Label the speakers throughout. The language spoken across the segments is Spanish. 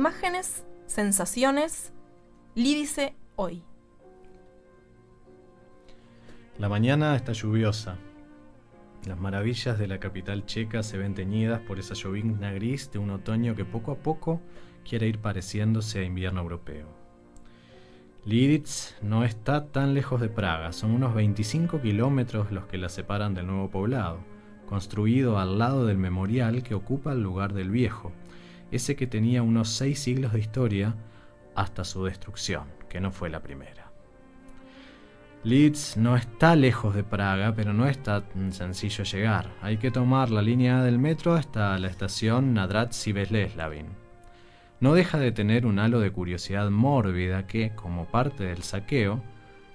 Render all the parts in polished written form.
Speaker 1: Imágenes, sensaciones, Lídice hoy.
Speaker 2: La mañana está lluviosa. Las maravillas de la capital checa se ven teñidas por esa llovizna gris de un otoño que poco a poco quiere ir pareciéndose a invierno europeo. Lidice no está tan lejos de Praga, son unos 25 kilómetros los que la separan del nuevo poblado, construido al lado del memorial que ocupa el lugar del viejo, ese que tenía unos 6 siglos de historia hasta su destrucción, que no fue la primera. Lidice no está lejos de Praga, pero no es tan sencillo llegar. Hay que tomar la línea A del metro hasta la estación Nadradci-Veleslavin. No deja de tener un halo de curiosidad mórbida que, como parte del saqueo,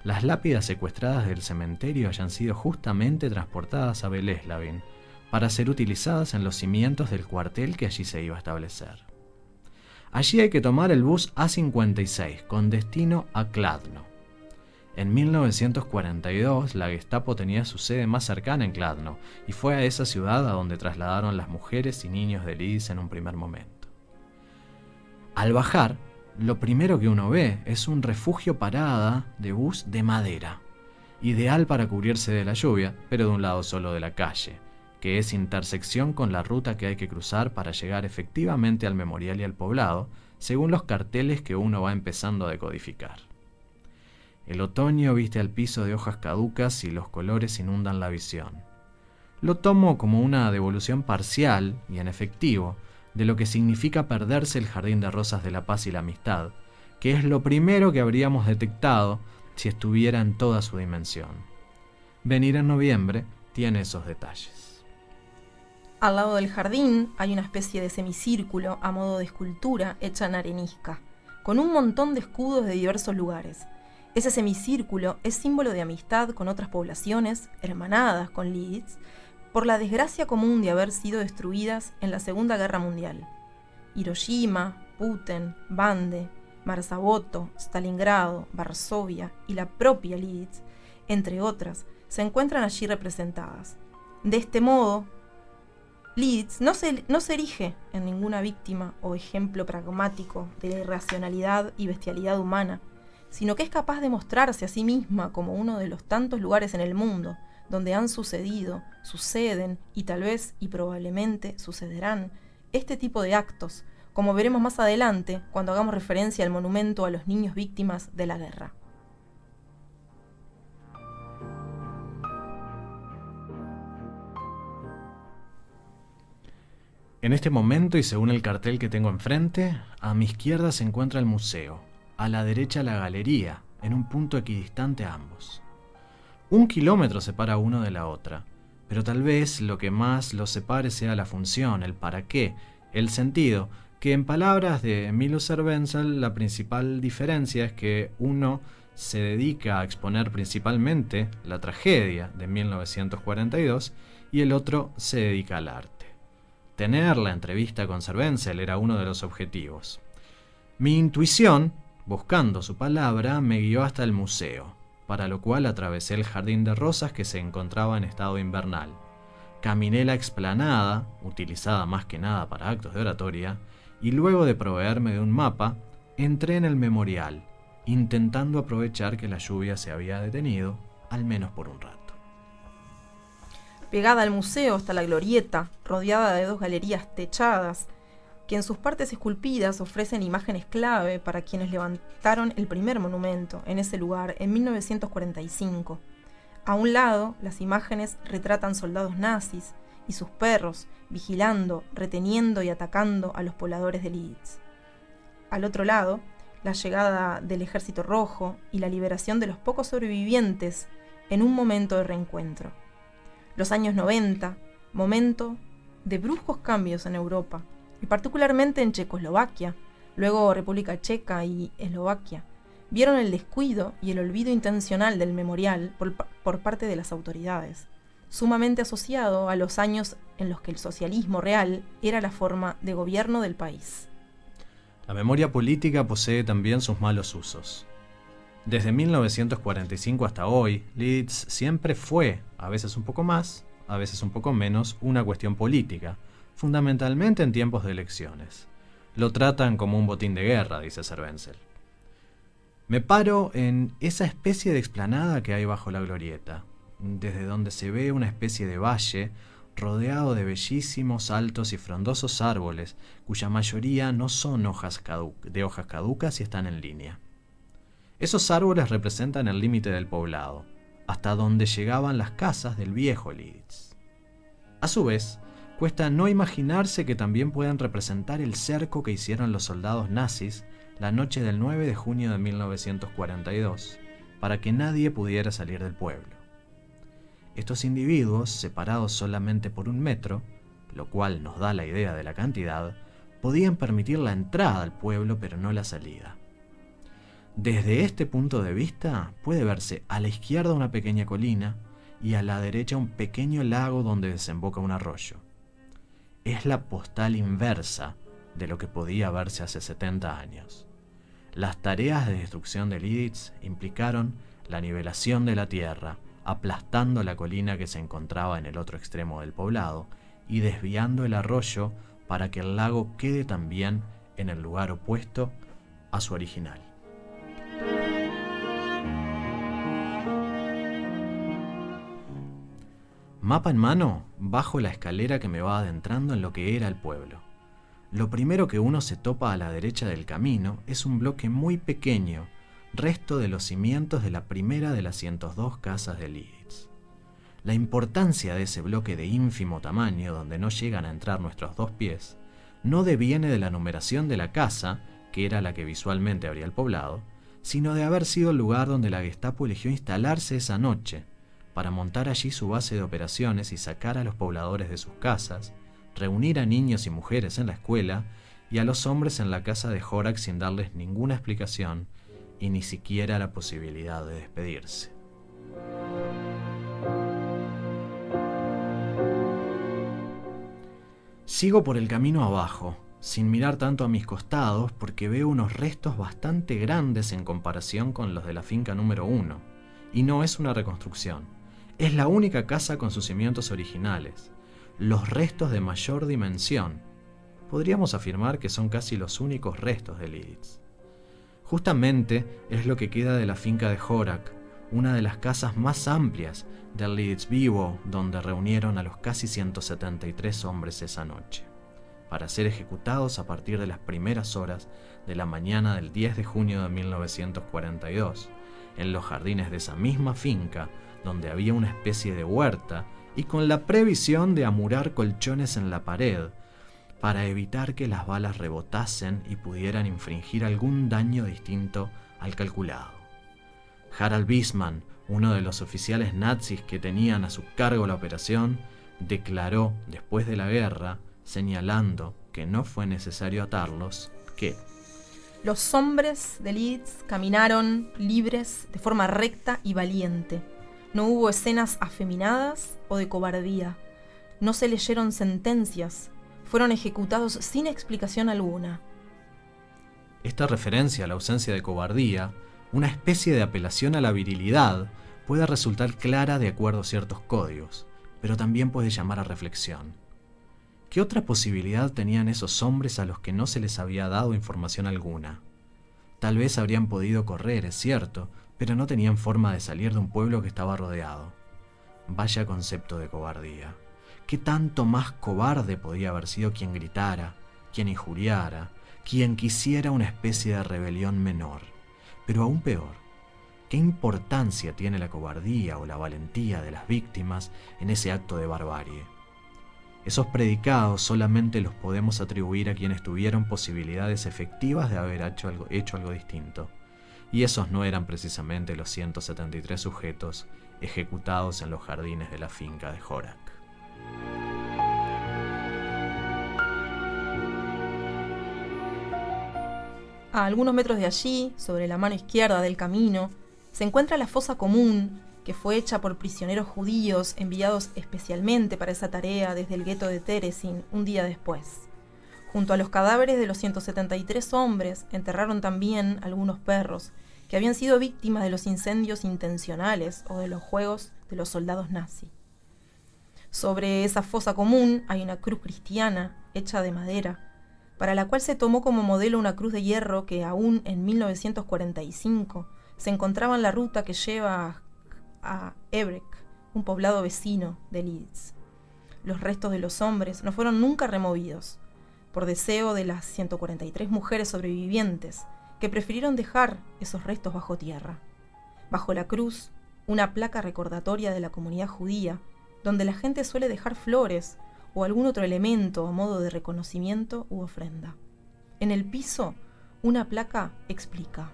Speaker 2: las lápidas secuestradas del cementerio hayan sido justamente transportadas a Veleslavin para ser utilizadas en los cimientos del cuartel que allí se iba a establecer. Allí hay que tomar el bus A56 con destino a Kladno. En 1942 la Gestapo tenía su sede más cercana en Kladno y fue a esa ciudad a donde trasladaron las mujeres y niños de Lidice en un primer momento. Al bajar, lo primero que uno ve es un refugio parada de bus de madera, ideal para cubrirse de la lluvia, pero de un lado solo de la calle, que es intersección con la ruta que hay que cruzar para llegar efectivamente al memorial y al poblado, según los carteles que uno va empezando a decodificar. El otoño viste al piso de hojas caducas y los colores inundan la visión. Lo tomo como una devolución parcial y en efectivo de lo que significa perderse el jardín de rosas de la paz y la amistad, que es lo primero que habríamos detectado si estuviera en toda su dimensión. Venir en noviembre tiene esos detalles.
Speaker 1: Al lado del jardín hay una especie de semicírculo a modo de escultura hecha en arenisca, con un montón de escudos de diversos lugares. Ese semicírculo es símbolo de amistad con otras poblaciones, hermanadas con Lidice, por la desgracia común de haber sido destruidas en la Segunda Guerra Mundial. Hiroshima, Putin, Bande, Marsaboto, Stalingrado, Varsovia y la propia Lidice, entre otras, se encuentran allí representadas. De este modo, Lidice no se erige en ninguna víctima o ejemplo pragmático de la irracionalidad y bestialidad humana, sino que es capaz de mostrarse a sí misma como uno de los tantos lugares en el mundo donde han sucedido, suceden y tal vez y probablemente sucederán este tipo de actos, como veremos más adelante cuando hagamos referencia al monumento a los niños víctimas de la guerra.
Speaker 2: En este momento, y según el cartel que tengo enfrente, a mi izquierda se encuentra el museo, a la derecha la galería, en un punto equidistante a ambos. 1 kilómetro separa uno de la otra, pero tal vez lo que más los separe sea la función, el para qué, el sentido, que en palabras de Miloš Wenzel la principal diferencia es que uno se dedica a exponer principalmente la tragedia de 1942 y el otro se dedica al arte. Tener la entrevista con Wenzel era uno de los objetivos. Mi intuición, buscando su palabra, me guió hasta el museo, para lo cual atravesé el jardín de rosas que se encontraba en estado invernal. Caminé la explanada, utilizada más que nada para actos de oratoria, y luego de proveerme de un mapa, entré en el memorial, intentando aprovechar que la lluvia se había detenido, al menos por un rato.
Speaker 1: Pegada al museo está la glorieta, rodeada de 2 galerías techadas, que en sus partes esculpidas ofrecen imágenes clave para quienes levantaron el primer monumento en ese lugar en 1945. A un lado, las imágenes retratan soldados nazis y sus perros vigilando, reteniendo y atacando a los pobladores de Lidice. Al otro lado, la llegada del Ejército Rojo y la liberación de los pocos sobrevivientes en un momento de reencuentro. Los años 90, momento de bruscos cambios en Europa, y particularmente en Checoslovaquia, luego República Checa y Eslovaquia, vieron el descuido y el olvido intencional del memorial por parte de las autoridades, sumamente asociado a los años en los que el socialismo real era la forma de gobierno del país.
Speaker 2: La memoria política posee también sus malos usos. Desde 1945 hasta hoy, Lidice siempre fue, a veces un poco más, a veces un poco menos, una cuestión política, fundamentalmente en tiempos de elecciones. Lo tratan como un botín de guerra, dice Servenzel. Me paro en esa especie de explanada que hay bajo la glorieta, desde donde se ve una especie de valle rodeado de bellísimos, altos y frondosos árboles, cuya mayoría no son de hojas caducas y están en línea. Esos árboles representan el límite del poblado, hasta donde llegaban las casas del viejo Leeds. A su vez, cuesta no imaginarse que también pueden representar el cerco que hicieron los soldados nazis la noche del 9 de junio de 1942, para que nadie pudiera salir del pueblo. Estos individuos, separados solamente por 1 metro, lo cual nos da la idea de la cantidad, podían permitir la entrada al pueblo pero no la salida. Desde este punto de vista puede verse a la izquierda una pequeña colina y a la derecha un pequeño lago donde desemboca un arroyo. Es la postal inversa de lo que podía verse hace 70 años. Las tareas de destrucción de Leeds implicaron la nivelación de la tierra, aplastando la colina que se encontraba en el otro extremo del poblado y desviando el arroyo para que el lago quede también en el lugar opuesto a su original. Mapa en mano, bajo la escalera que me va adentrando en lo que era el pueblo. Lo primero que uno se topa a la derecha del camino es un bloque muy pequeño, resto de los cimientos de la primera de las 102 casas de Leeds. La importancia de ese bloque de ínfimo tamaño, donde no llegan a entrar nuestros 2 pies, no deviene de la numeración de la casa, que era la que visualmente abría el poblado, sino de haber sido el lugar donde la Gestapo eligió instalarse esa noche, para montar allí su base de operaciones y sacar a los pobladores de sus casas, reunir a niños y mujeres en la escuela y a los hombres en la casa de Horak sin darles ninguna explicación y ni siquiera la posibilidad de despedirse. Sigo por el camino abajo, sin mirar tanto a mis costados porque veo unos restos bastante grandes en comparación con los de la finca número 1, y no es una reconstrucción. Es la única casa con sus cimientos originales, los restos de mayor dimensión. Podríamos afirmar que son casi los únicos restos de Leeds. Justamente es lo que queda de la finca de Horak, una de las casas más amplias del Leeds vivo, donde reunieron a los casi 173 hombres esa noche, para ser ejecutados a partir de las primeras horas de la mañana del 10 de junio de 1942, en los jardines de esa misma finca, donde había una especie de huerta, y con la previsión de amurar colchones en la pared, para evitar que las balas rebotasen y pudieran infringir algún daño distinto al calculado. Harald Bisman, uno de los oficiales nazis que tenían a su cargo la operación, declaró después de la guerra, señalando que no fue necesario atarlos, que
Speaker 1: los hombres de Leeds caminaron libres de forma recta y valiente. No hubo escenas afeminadas o de cobardía. No se leyeron sentencias. Fueron ejecutados sin explicación alguna.
Speaker 2: Esta referencia a la ausencia de cobardía, una especie de apelación a la virilidad, puede resultar clara de acuerdo a ciertos códigos, pero también puede llamar a reflexión. ¿Qué otra posibilidad tenían esos hombres a los que no se les había dado información alguna? Tal vez habrían podido correr, es cierto, pero no tenían forma de salir de un pueblo que estaba rodeado. Vaya concepto de cobardía. ¿Qué tanto más cobarde podía haber sido quien gritara, quien injuriara, quien quisiera una especie de rebelión menor? Pero aún peor, ¿qué importancia tiene la cobardía o la valentía de las víctimas en ese acto de barbarie? Esos predicados solamente los podemos atribuir a quienes tuvieron posibilidades efectivas de haber hecho algo distinto. Y esos no eran precisamente los 173 sujetos ejecutados en los jardines de la finca de Horak.
Speaker 1: A algunos metros de allí, sobre la mano izquierda del camino, se encuentra la fosa común, que fue hecha por prisioneros judíos enviados especialmente para esa tarea desde el gueto de Terezin un día después. Junto a los cadáveres de los 173 hombres enterraron también algunos perros que habían sido víctimas de los incendios intencionales o de los juegos de los soldados nazis. Sobre esa fosa común hay una cruz cristiana hecha de madera, para la cual se tomó como modelo una cruz de hierro que aún en 1945 se encontraba en la ruta que lleva a Ebrek, un poblado vecino de Leeds. Los restos de los hombres no fueron nunca removidos, por deseo de las 143 mujeres sobrevivientes, que prefirieron dejar esos restos bajo tierra. Bajo la cruz, una placa recordatoria de la comunidad judía, donde la gente suele dejar flores o algún otro elemento a modo de reconocimiento u ofrenda. En el piso, una placa explica: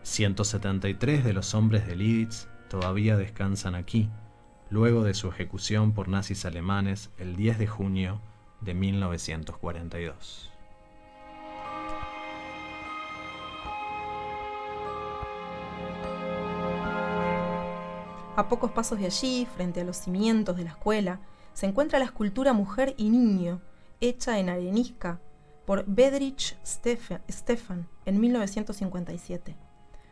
Speaker 2: 173 de los hombres de Leeds todavía descansan aquí, luego de su ejecución por nazis alemanes el 10 de junio de 1942.
Speaker 1: A pocos pasos de allí, frente a los cimientos de la escuela, se encuentra la escultura Mujer y Niño, hecha en arenisca por Bedřich Stefan en 1957.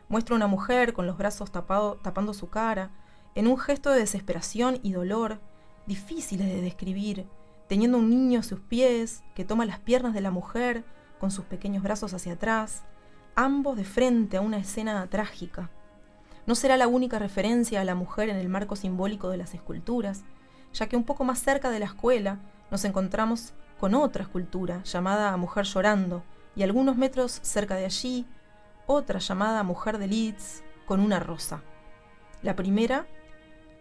Speaker 1: Muestra una mujer con los brazos tapando su cara, en un gesto de desesperación y dolor, difíciles de describir, teniendo un niño a sus pies, que toma las piernas de la mujer, con sus pequeños brazos hacia atrás, ambos de frente a una escena trágica. No será la única referencia a la mujer en el marco simbólico de las esculturas, ya que un poco más cerca de la escuela nos encontramos con otra escultura llamada Mujer llorando, y algunos metros cerca de allí, otra llamada Mujer de Leeds con una rosa. La primera,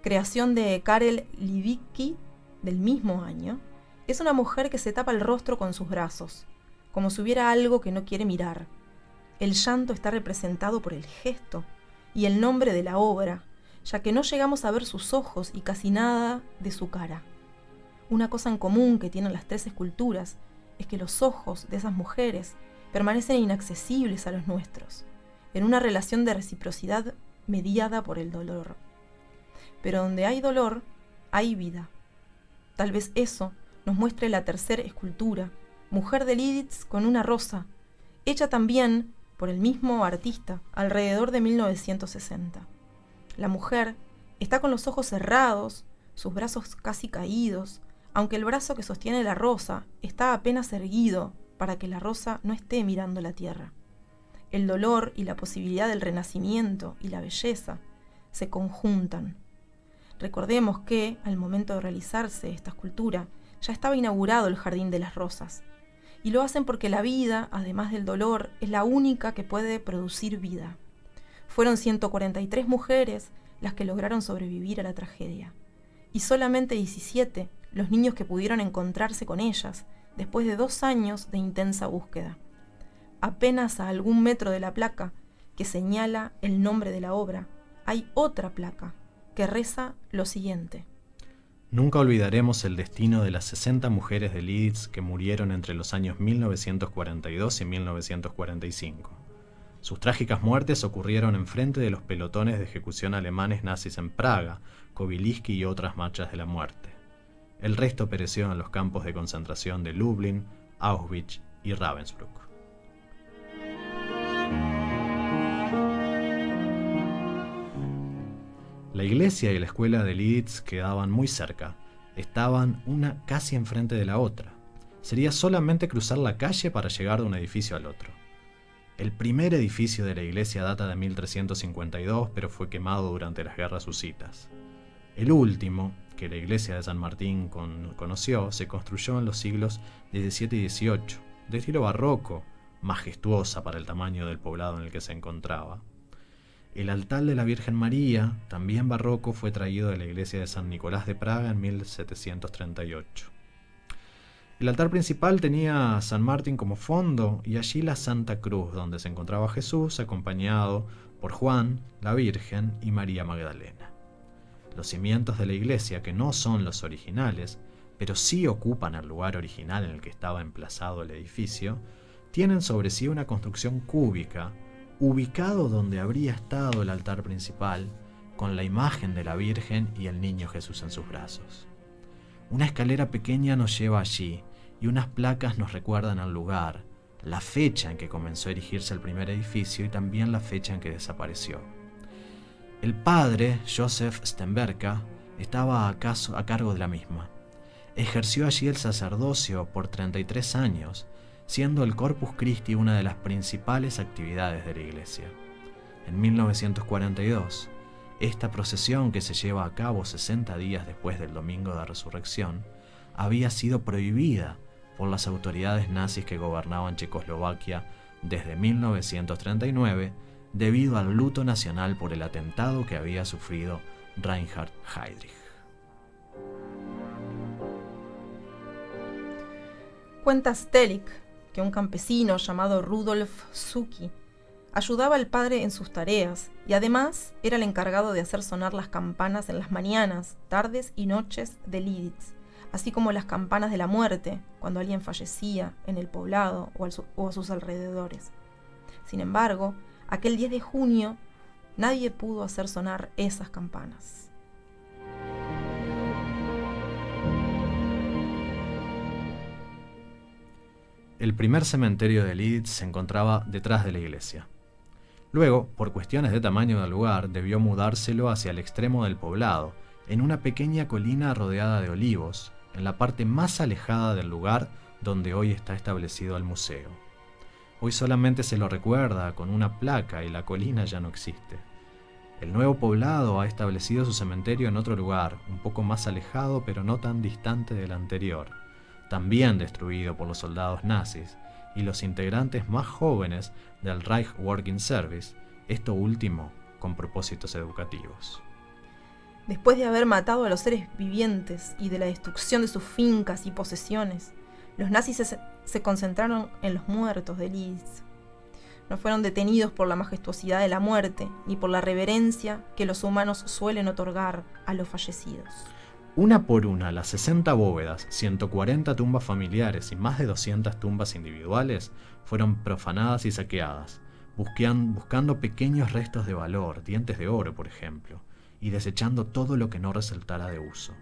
Speaker 1: creación de Karel Lewicki del mismo año, es una mujer que se tapa el rostro con sus brazos, como si hubiera algo que no quiere mirar. El llanto está representado por el gesto y el nombre de la obra, ya que no llegamos a ver sus ojos y casi nada de su cara. Una cosa en común que tienen las tres esculturas es que los ojos de esas mujeres permanecen inaccesibles a los nuestros, en una relación de reciprocidad mediada por el dolor. Pero donde hay dolor, hay vida. Tal vez eso nos muestre la tercera escultura, Mujer de Leeds con una rosa, hecha también por el mismo artista alrededor de 1960. La mujer está con los ojos cerrados, sus brazos casi caídos, aunque el brazo que sostiene la rosa está apenas erguido para que la rosa no esté mirando la tierra. El dolor y la posibilidad del renacimiento y la belleza se conjuntan. Recordemos que, al momento de realizarse esta escultura, ya estaba inaugurado el Jardín de las Rosas, y lo hacen porque la vida, además del dolor, es la única que puede producir vida. Fueron 143 mujeres las que lograron sobrevivir a la tragedia, y solamente 17 los niños que pudieron encontrarse con ellas después de 2 años de intensa búsqueda. Apenas a algún metro de la placa que señala el nombre de la obra, hay otra placa que reza lo siguiente:
Speaker 2: Nunca olvidaremos el destino de las 60 mujeres de Leeds que murieron entre los años 1942 y 1945. Sus trágicas muertes ocurrieron enfrente de los pelotones de ejecución alemanes nazis en Praga, Kobyliski y otras marchas de la muerte. El resto pereció en los campos de concentración de Lublin, Auschwitz y Ravensbrück. La iglesia y la escuela de Leeds quedaban muy cerca, estaban una casi enfrente de la otra. Sería solamente cruzar la calle para llegar de un edificio al otro. El primer edificio de la iglesia data de 1352, pero fue quemado durante las guerras husitas. El último, que la iglesia de San Martín conoció, se construyó en los siglos XVII y XVIII, de estilo barroco, majestuosa para el tamaño del poblado en el que se encontraba. El altar de la Virgen María, también barroco, fue traído de la iglesia de San Nicolás de Praga en 1738. El altar principal tenía a San Martín como fondo y allí la Santa Cruz, donde se encontraba Jesús acompañado por Juan, la Virgen y María Magdalena. Los cimientos de la iglesia, que no son los originales, pero sí ocupan el lugar original en el que estaba emplazado el edificio, tienen sobre sí una construcción cúbica, ubicado donde habría estado el altar principal, con la imagen de la Virgen y el niño Jesús en sus brazos. Una escalera pequeña nos lleva allí, y unas placas nos recuerdan el lugar, la fecha en que comenzó a erigirse el primer edificio y también la fecha en que desapareció. El padre, Josef Stenberka, estaba a cargo de la misma. Ejerció allí el sacerdocio por 33 años, siendo el Corpus Christi una de las principales actividades de la iglesia. En 1942, esta procesión, que se lleva a cabo 60 días después del Domingo de Resurrección, había sido prohibida por las autoridades nazis que gobernaban Checoslovaquia desde 1939 debido al luto nacional por el atentado que había sufrido Reinhard Heydrich.
Speaker 1: Cuenta Stelik que un campesino llamado Rudolf Zucchi ayudaba al padre en sus tareas y además era el encargado de hacer sonar las campanas en las mañanas, tardes y noches de Liditz, así como las campanas de la muerte cuando alguien fallecía en el poblado o a sus alrededores. Sin embargo, aquel 10 de junio nadie pudo hacer sonar esas campanas.
Speaker 2: El primer cementerio de Liditz se encontraba detrás de la iglesia. Luego, por cuestiones de tamaño del lugar, debió mudárselo hacia el extremo del poblado, en una pequeña colina rodeada de olivos, en la parte más alejada del lugar donde hoy está establecido el museo. Hoy solamente se lo recuerda con una placa y la colina ya no existe. El nuevo poblado ha establecido su cementerio en otro lugar, un poco más alejado pero no tan distante del anterior, también destruido por los soldados nazis y los integrantes más jóvenes del Reich Working Service, esto último con propósitos educativos.
Speaker 1: Después de haber matado a los seres vivientes y de la destrucción de sus fincas y posesiones, los nazis se concentraron en los muertos de Liditz. No fueron detenidos por la majestuosidad de la muerte, ni por la reverencia que los humanos suelen otorgar a los fallecidos.
Speaker 2: Una por una, las 60 bóvedas, 140 tumbas familiares y más de 200 tumbas individuales fueron profanadas y saqueadas, buscando pequeños restos de valor, dientes de oro, por ejemplo, y desechando todo lo que no resultara de uso.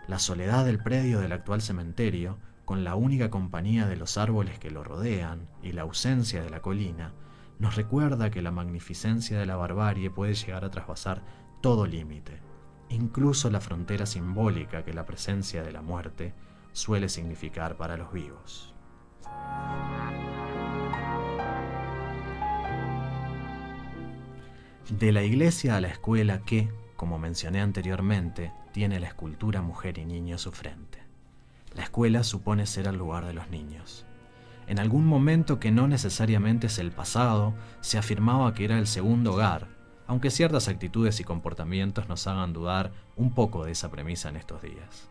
Speaker 2: La soledad del predio del actual cementerio, con la única compañía de los árboles que lo rodean y la ausencia de la colina, nos recuerda que la magnificencia de la barbarie puede llegar a traspasar todo límite, incluso la frontera simbólica que la presencia de la muerte suele significar para los vivos. De la iglesia a la escuela que, como mencioné anteriormente, tiene la escultura Mujer y Niño a su frente. La escuela supone ser el lugar de los niños. En algún momento que no necesariamente es el pasado, se afirmaba que era el segundo hogar, aunque ciertas actitudes y comportamientos nos hagan dudar un poco de esa premisa en estos días.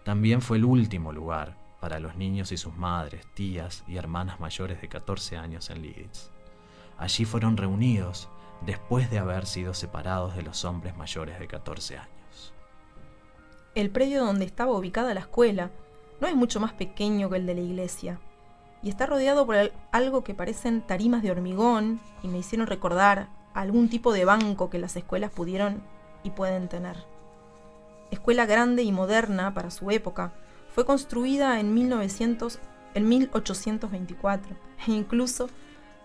Speaker 2: También fue el último lugar para los niños y sus madres, tías y hermanas mayores de 14 años en Liditz. Allí fueron reunidos después de haber sido separados de los hombres mayores de 14 años.
Speaker 1: El predio donde estaba ubicada la escuela no es mucho más pequeño que el de la iglesia, y está rodeado por algo que parecen tarimas de hormigón y me hicieron recordar algún tipo de banco que las escuelas pudieron y pueden tener. Escuela grande y moderna para su época, fue construida en 1824 e incluso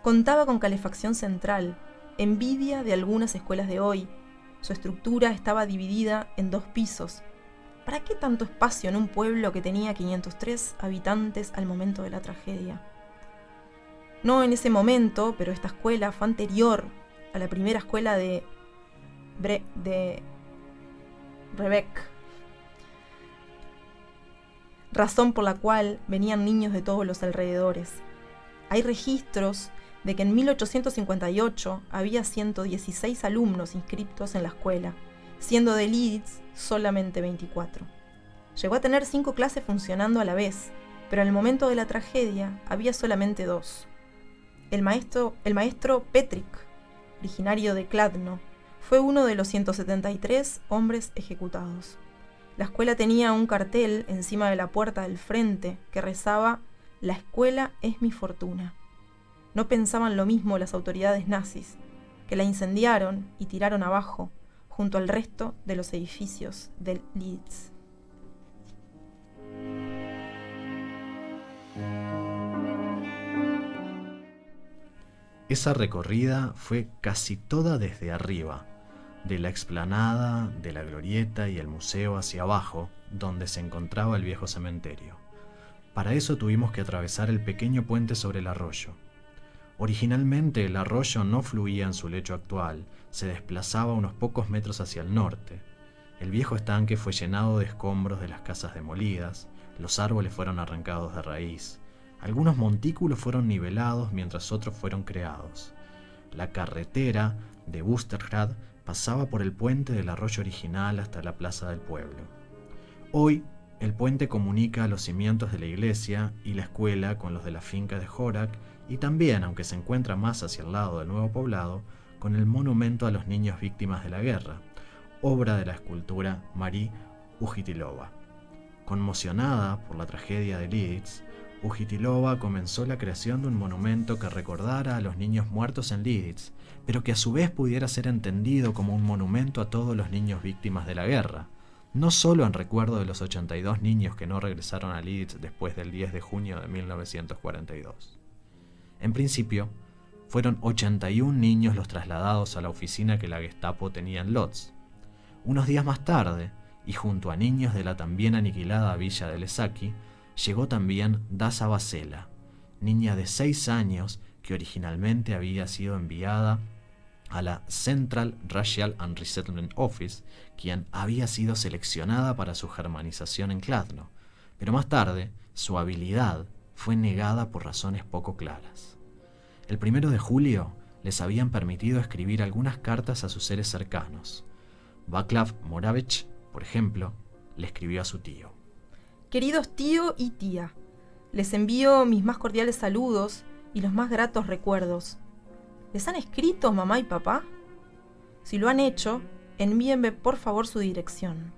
Speaker 1: contaba con calefacción central, envidia de algunas escuelas de hoy. Su estructura estaba dividida en 2 pisos. ¿Para qué tanto espacio en un pueblo que tenía 503 habitantes al momento de la tragedia? No en ese momento, pero esta escuela fue anterior a la primera escuela de Rebeck, razón por la cual venían niños de todos los alrededores. Hay registros de que en 1858 había 116 alumnos inscriptos en la escuela, siendo de Liditz solamente 24. Llegó a tener 5 clases funcionando a la vez, pero en el momento de la tragedia había solamente 2. El maestro Petrick, originario de Kladno, fue uno de los 173 hombres ejecutados. La escuela tenía un cartel encima de la puerta del frente que rezaba: «La escuela es mi fortuna». No pensaban lo mismo las autoridades nazis, que la incendiaron y tiraron abajo, junto al resto de los edificios del Liditz.
Speaker 2: Esa recorrida fue casi toda desde arriba, de la explanada, de la glorieta y el museo hacia abajo, donde se encontraba el viejo cementerio. Para eso tuvimos que atravesar el pequeño puente sobre el arroyo. Originalmente el arroyo no fluía en su lecho actual, se desplazaba unos pocos metros hacia el norte. El viejo estanque fue llenado de escombros de las casas demolidas, los árboles fueron arrancados de raíz, algunos montículos fueron nivelados mientras otros fueron creados. La carretera de Bustergrad pasaba por el puente del arroyo original hasta la plaza del pueblo. Hoy, el puente comunica los cimientos de la iglesia y la escuela con los de la finca de Horak y también, aunque se encuentra más hacia el lado del nuevo poblado, con el monumento a los niños víctimas de la guerra, obra de la escultura Marie Ujitilova. Conmocionada por la tragedia de Liditz, Ujitilova comenzó la creación de un monumento que recordara a los niños muertos en Liditz, pero que a su vez pudiera ser entendido como un monumento a todos los niños víctimas de la guerra, no solo en recuerdo de los 82 niños que no regresaron a Liditz después del 10 de junio de 1942. En principio, fueron 81 niños los trasladados a la oficina que la Gestapo tenía en Lodz. Unos días más tarde, y junto a niños de la también aniquilada villa de Lesaki, llegó también Dasa Basela, niña de 6 años que originalmente había sido enviada a la Central Racial and Resettlement Office, quien había sido seleccionada para su germanización en Kladno, pero más tarde su habilidad fue negada por razones poco claras. El 1 de julio les habían permitido escribir algunas cartas a sus seres cercanos. Václav Moravich, por ejemplo, le escribió a su tío.
Speaker 1: Queridos tío y tía, les envío mis más cordiales saludos y los más gratos recuerdos. ¿Les han escrito mamá y papá? Si lo han hecho, envíenme por favor su dirección.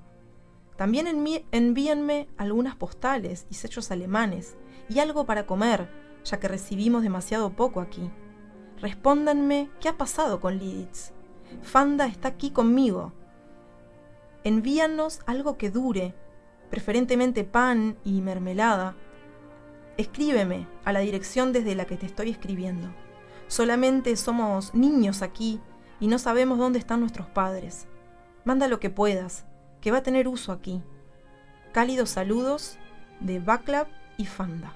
Speaker 1: También envíenme algunas postales y sellos alemanes y algo para comer, ya que recibimos demasiado poco aquí. Respóndanme qué ha pasado con Liditz. Fanda está aquí conmigo. Envíanos algo que dure, preferentemente pan y mermelada. Escríbeme a la dirección desde la que te estoy escribiendo. Solamente somos niños aquí y no sabemos dónde están nuestros padres. Manda lo que puedas, que va a tener uso aquí. Cálidos saludos de Václav y Fanda.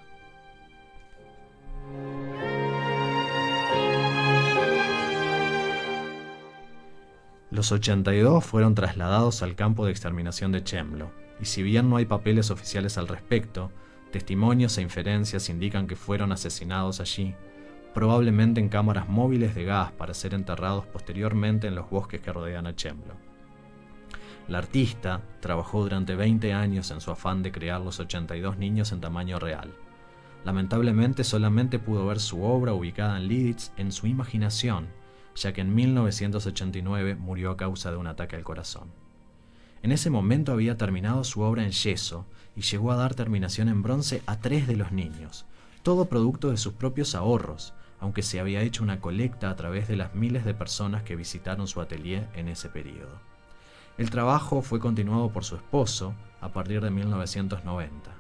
Speaker 2: Los 82 fueron trasladados al campo de exterminación de Chemlo, y si bien no hay papeles oficiales al respecto, testimonios e inferencias indican que fueron asesinados allí, probablemente en cámaras móviles de gas para ser enterrados posteriormente en los bosques que rodean a Chemlo. La artista trabajó durante 20 años en su afán de crear los 82 niños en tamaño real. Lamentablemente solamente pudo ver su obra ubicada en Liditz en su imaginación, ya que en 1989 murió a causa de un ataque al corazón. En ese momento había terminado su obra en yeso y llegó a dar terminación en bronce a 3 de los niños, todo producto de sus propios ahorros, aunque se había hecho una colecta a través de las miles de personas que visitaron su atelier en ese periodo. El trabajo fue continuado por su esposo a partir de 1990.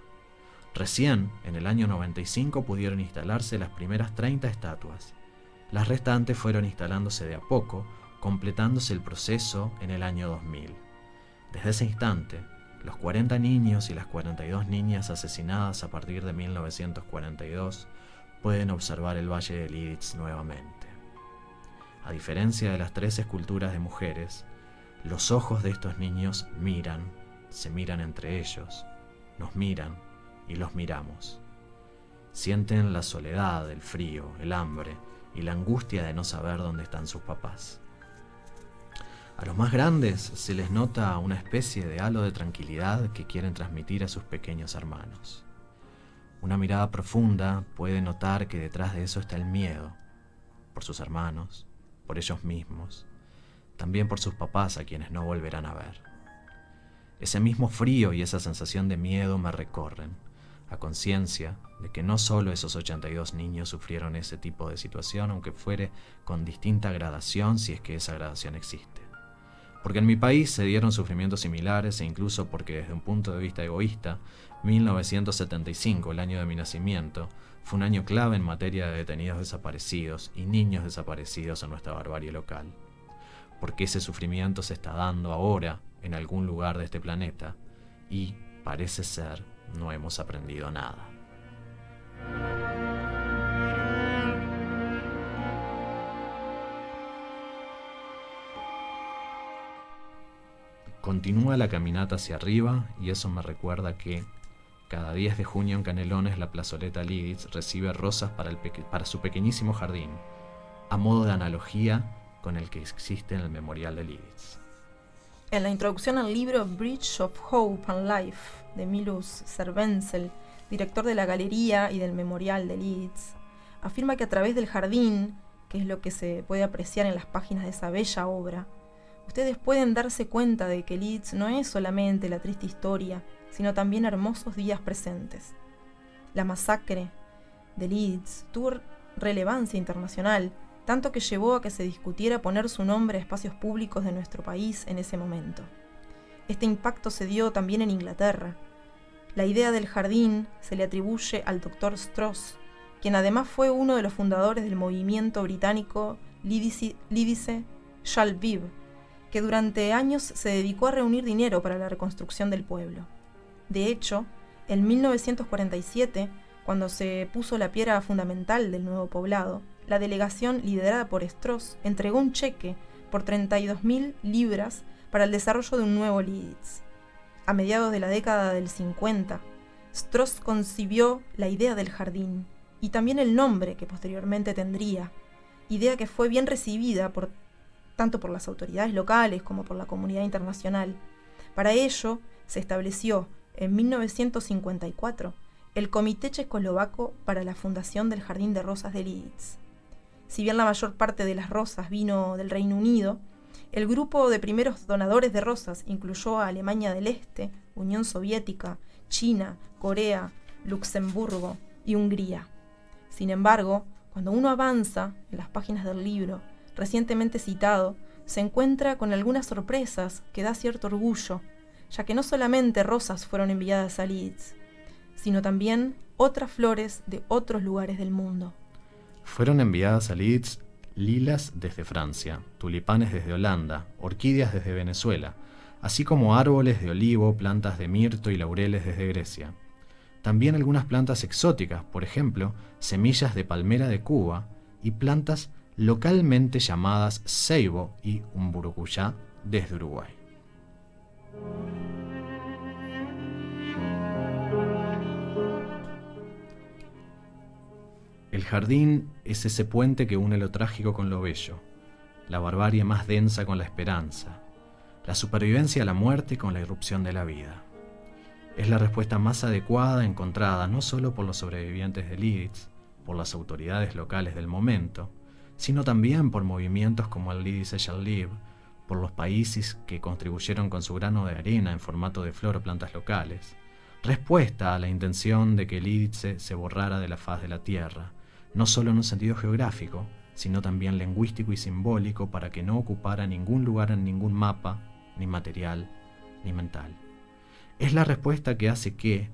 Speaker 2: Recién, en el año 95, pudieron instalarse las primeras 30 estatuas. Las restantes fueron instalándose de a poco, completándose el proceso en el año 2000. Desde ese instante, los 40 niños y las 42 niñas asesinadas a partir de 1942 pueden observar el Valle de Liditz nuevamente. A diferencia de las 3 esculturas de mujeres, los ojos de estos niños miran, se miran entre ellos, nos miran y los miramos. Sienten la soledad, el frío, el hambre y la angustia de no saber dónde están sus papás. A los más grandes se les nota una especie de halo de tranquilidad que quieren transmitir a sus pequeños hermanos. Una mirada profunda puede notar que detrás de eso está el miedo, por sus hermanos, por ellos mismos, también por sus papás a quienes no volverán a ver. Ese mismo frío y esa sensación de miedo me recorren, a conciencia de que no solo esos 82 niños sufrieron ese tipo de situación, aunque fuere con distinta gradación, si es que esa gradación existe. Porque en mi país se dieron sufrimientos similares e incluso porque desde un punto de vista egoísta, 1975, el año de mi nacimiento, fue un año clave en materia de detenidos desaparecidos y niños desaparecidos en nuestra barbarie local. Porque ese sufrimiento se está dando ahora en algún lugar de este planeta y, parece ser, no hemos aprendido nada. Continúa la caminata hacia arriba y eso me recuerda que cada 10 de junio en Canelones la plazoleta Liditz recibe rosas para su pequeñísimo jardín, a modo de analogía con el que existe en el memorial de Liditz.
Speaker 1: En la introducción al libro Bridge of Hope and Life de Milos Cervenzel, director de la galería y del memorial de Liditz, afirma que a través del jardín, que es lo que se puede apreciar en las páginas de esa bella obra, ustedes pueden darse cuenta de que Liditz no es solamente la triste historia, sino también hermosos días presentes. La masacre de Liditz tuvo relevancia internacional, tanto que llevó a que se discutiera poner su nombre a espacios públicos de nuestro país en ese momento. Este impacto se dio también en Inglaterra. La idea del jardín se le atribuye al Dr. Stross, quien además fue uno de los fundadores del movimiento británico Lidice Shall Vive, que durante años se dedicó a reunir dinero para la reconstrucción del pueblo. De hecho, en 1947, cuando se puso la piedra fundamental del nuevo poblado, la delegación liderada por Stross entregó un cheque por 32.000 libras para el desarrollo de un nuevo Liditz. A mediados de la década del 50, Stross concibió la idea del jardín y también el nombre que posteriormente tendría, idea que fue bien recibida tanto por las autoridades locales como por la comunidad internacional. Para ello, se estableció en 1954 el Comité Checoslovaco para la fundación del Jardín de Rosas de Liditz. Si bien la mayor parte de las rosas vino del Reino Unido, el grupo de primeros donadores de rosas incluyó a Alemania del Este, Unión Soviética, China, Corea, Luxemburgo y Hungría. Sin embargo, cuando uno avanza en las páginas del libro recientemente citado, se encuentra con algunas sorpresas que da cierto orgullo, ya que no solamente rosas fueron enviadas a Liditz, sino también otras flores de otros lugares del mundo.
Speaker 2: Fueron enviadas a Liditz lilas desde Francia, tulipanes desde Holanda, orquídeas desde Venezuela, así como árboles de olivo, plantas de mirto y laureles desde Grecia. También algunas plantas exóticas, por ejemplo, semillas de palmera de Cuba y plantas localmente llamadas ceibo y umburucuyá desde Uruguay. El jardín es ese puente que une lo trágico con lo bello, la barbarie más densa con la esperanza, la supervivencia a la muerte con la irrupción de la vida. Es la respuesta más adecuada encontrada no solo por los sobrevivientes de Liditz, por las autoridades locales del momento, sino también por movimientos como el Lidice Shall Live, por los países que contribuyeron con su grano de arena en formato de flor o plantas locales. Respuesta a la intención de que Liditz se borrara de la faz de la tierra, no solo en un sentido geográfico, sino también lingüístico y simbólico para que no ocupara ningún lugar en ningún mapa, ni material, ni mental. Es la respuesta que hace que,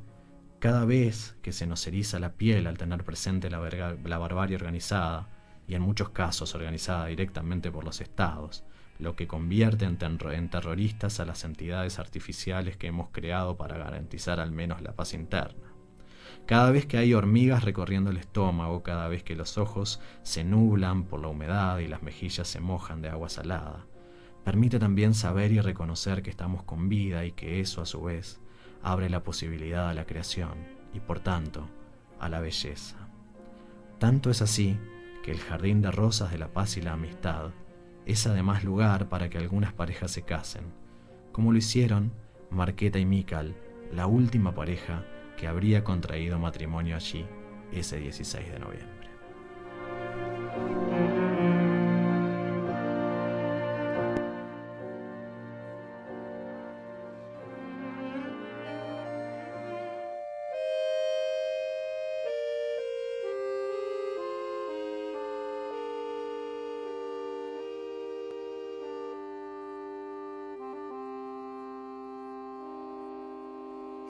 Speaker 2: cada vez que se nos eriza la piel al tener presente la barbarie organizada, y en muchos casos organizada directamente por los estados, lo que convierte en terroristas a las entidades artificiales que hemos creado para garantizar al menos la paz interna. Cada vez que hay hormigas recorriendo el estómago, cada vez que los ojos se nublan por la humedad y las mejillas se mojan de agua salada, permite también saber y reconocer que estamos con vida y que eso a su vez abre la posibilidad a la creación y por tanto a la belleza. Tanto es así que el Jardín de Rosas de la Paz y la Amistad es además lugar para que algunas parejas se casen, como lo hicieron Marqueta y Mikal, la última pareja que habría contraído matrimonio allí ese 16 de noviembre.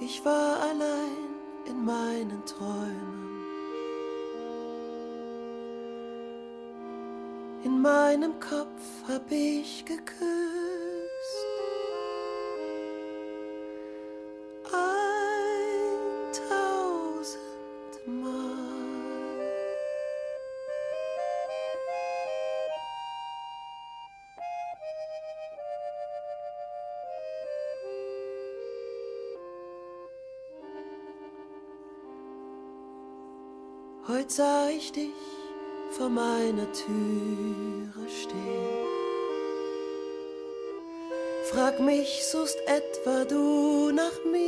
Speaker 3: Ich war allein in meinen Träumen. In meinem Kopf hab ich geküsst. 1000 Mal. Heut sah ich dich vor meiner Türe stehen. Frag mich, suchst etwa du nach mir?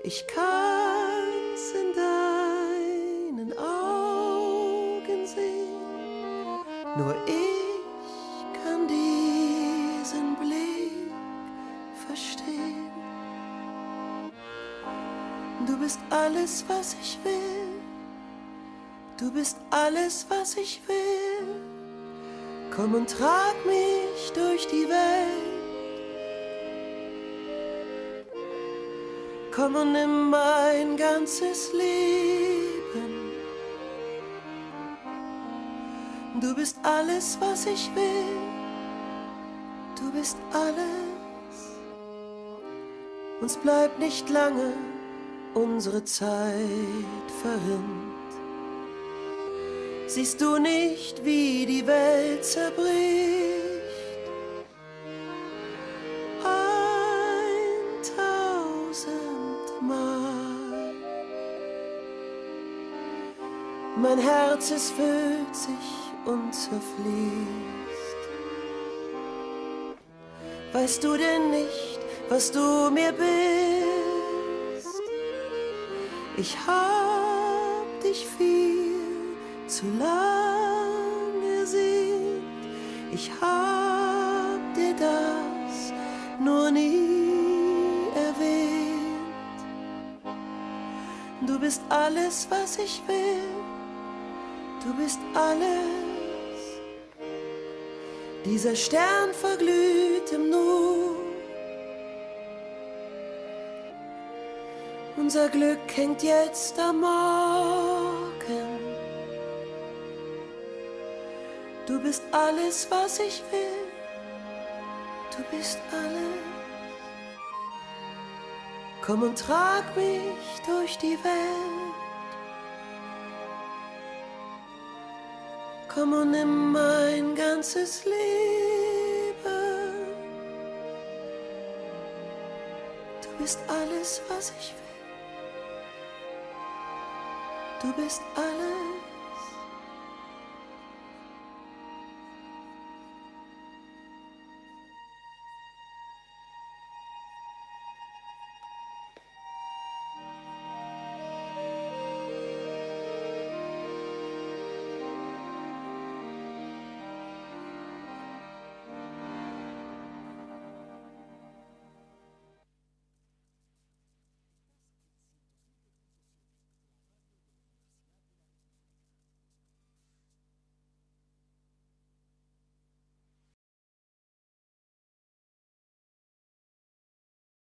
Speaker 3: Ich kann's in deinen Augen sehen, nur ich kann diesen Blick verstehen. Du bist alles, was ich will. Du bist alles, was ich will. Komm und trag mich durch die Welt. Komm und nimm mein ganzes Leben. Du bist alles, was ich will. Du bist alles. Uns bleibt nicht lange, unsere Zeit verrinnt. Siehst du nicht, wie die Welt zerbricht? 1000-mal. Mein Herz, es füllt sich und zerfließt. Weißt du denn nicht, was du mir bist? Ich hab dich viel zu lange sehnt. Ich hab dir das nur nie erwähnt. Du bist alles, was ich will. Du bist alles. Dieser Stern verglüht im Nu. Unser Glück hängt jetzt am Morgen. Du bist alles, was ich will. Du bist alles. Komm und trag mich durch die Welt. Komm und nimm mein ganzes Leben. Du bist alles, was ich will. Du bist alles.